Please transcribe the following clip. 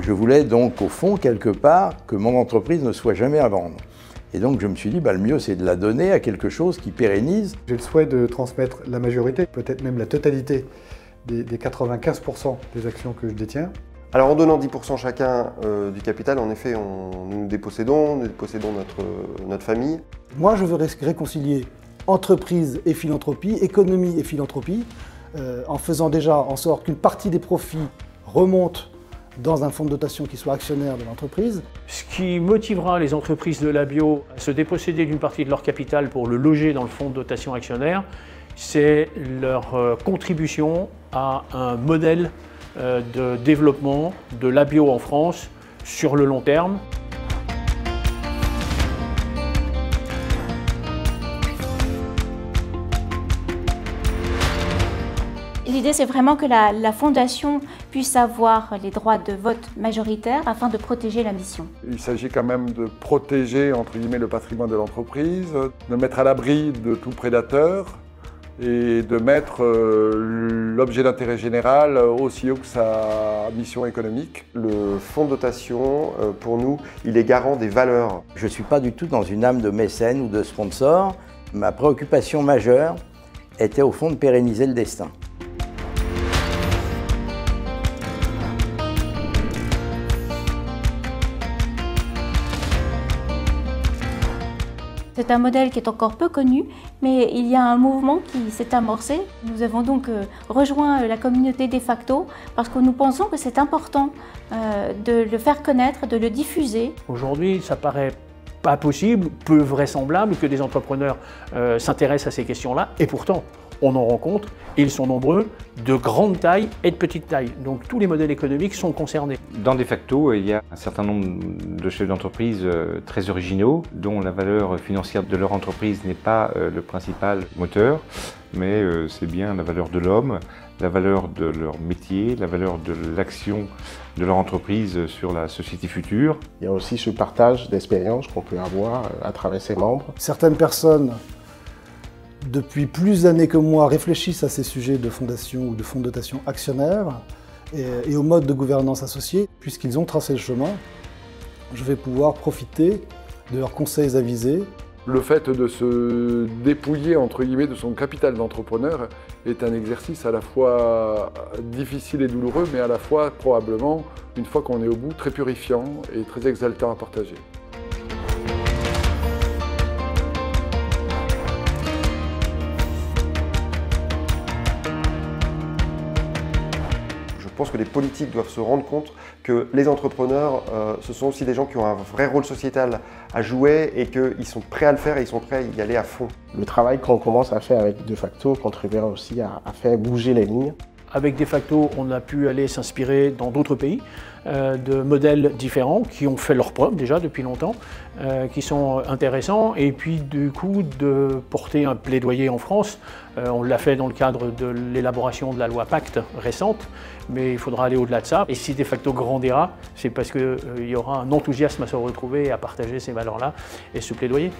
Je voulais donc, au fond, quelque part, que mon entreprise ne soit jamais à vendre. Et donc je me suis dit, le mieux c'est de la donner à quelque chose qui pérennise. J'ai le souhait de transmettre la majorité, peut-être même la totalité des 95% des actions que je détiens. Alors en donnant 10% chacun du capital, en effet, nous dépossédons notre famille. Moi je veux réconcilier entreprise et philanthropie, économie et philanthropie, en faisant déjà en sorte qu'une partie des profits remonte dans un fonds de dotation qui soit actionnaire de l'entreprise. Ce qui motivera les entreprises de la bio à se déposséder d'une partie de leur capital pour le loger dans le fonds de dotation actionnaire, c'est leur contribution à un modèle de développement de la bio en France sur le long terme. L'idée, c'est vraiment que la fondation puisse avoir les droits de vote majoritaires afin de protéger la mission. Il s'agit quand même de protéger, entre guillemets, le patrimoine de l'entreprise, de mettre à l'abri de tout prédateur et de mettre l'objet d'intérêt général aussi haut que sa mission économique. Le fonds de dotation, pour nous, il est garant des valeurs. Je ne suis pas du tout dans une âme de mécène ou de sponsor. Ma préoccupation majeure était au fond de pérenniser le destin. C'est un modèle qui est encore peu connu, mais il y a un mouvement qui s'est amorcé. Nous avons donc rejoint la communauté de facto parce que nous pensons que c'est important de le faire connaître, de le diffuser. Aujourd'hui, ça paraît pas possible, peu vraisemblable que des entrepreneurs s'intéressent à ces questions-là, et pourtant, on en rencontre, et ils sont nombreux, de grande taille et de petite taille. Donc tous les modèles économiques sont concernés. Dans De facto, il y a un certain nombre de chefs d'entreprise très originaux, dont la valeur financière de leur entreprise n'est pas le principal moteur, mais c'est bien la valeur de l'homme, la valeur de leur métier, la valeur de l'action de leur entreprise sur la société future. Il y a aussi ce partage d'expériences qu'on peut avoir à travers ses membres. Certaines personnes, depuis plus d'années que moi, réfléchissent à ces sujets de fondation ou de fonds de dotation actionnaires et au mode de gouvernance associée. Puisqu'ils ont tracé le chemin, je vais pouvoir profiter de leurs conseils avisés. Le fait de se dépouiller, entre guillemets, de son capital d'entrepreneur est un exercice à la fois difficile et douloureux, mais à la fois, probablement, une fois qu'on est au bout, très purifiant et très exaltant à partager. Je pense que les politiques doivent se rendre compte que les entrepreneurs, ce sont aussi des gens qui ont un vrai rôle sociétal à jouer et qu'ils sont prêts à le faire et ils sont prêts à y aller à fond. Le travail qu'on commence à faire avec De facto contribuera aussi à faire bouger les lignes. Avec De facto, on a pu aller s'inspirer dans d'autres pays de modèles différents qui ont fait leurs preuves déjà depuis longtemps, qui sont intéressants, et puis du coup de porter un plaidoyer en France. On l'a fait dans le cadre de l'élaboration de la loi Pacte récente, mais il faudra aller au-delà de ça. Et si De facto grandira, c'est parce qu'il y aura un enthousiasme à se retrouver et à partager ces valeurs-là et ce plaidoyer.